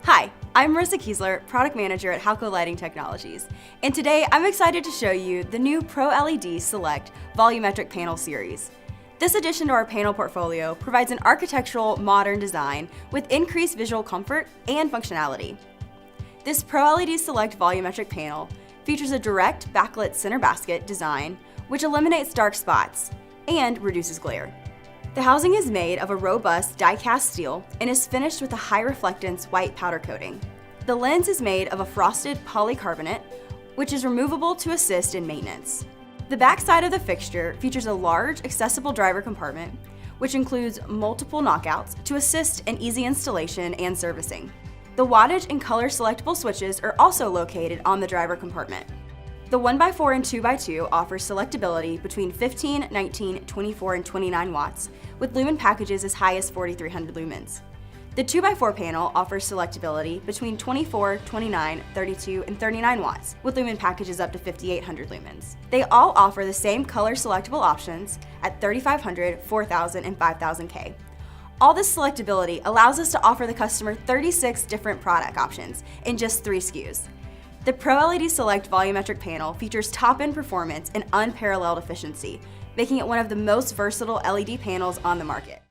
Hi, I'm Marissa Kiesler, Product Manager at Halco Lighting Technologies, and today I'm excited to show you the new Pro LED Select Volumetric Panel Series. This addition to our panel portfolio provides an architectural, modern design with increased visual comfort and functionality. This Pro LED Select Volumetric Panel features a direct backlit center basket design which eliminates dark spots and reduces glare. The housing is made of a robust die-cast steel and is finished with a high-reflectance white powder coating. The lens is made of a frosted polycarbonate, which is removable to assist in maintenance. The back side of the fixture features a large, accessible driver compartment, which includes multiple knockouts to assist in easy installation and servicing. The wattage and color selectable switches are also located on the driver compartment. The 1x4 and 2x2 offers selectability between 15, 19, 24, and 29 watts, with lumen packages as high as 4,300 lumens. The 2x4 panel offers selectability between 24, 29, 32, and 39 watts, with lumen packages up to 5,800 lumens. They all offer the same color selectable options at 3,500, 4,000, and 5,000K. All this selectability allows us to offer the customer 36 different product options in just 3 SKUs. The Pro LED Select Volumetric Panel features top-end performance and unparalleled efficiency, making it one of the most versatile LED panels on the market.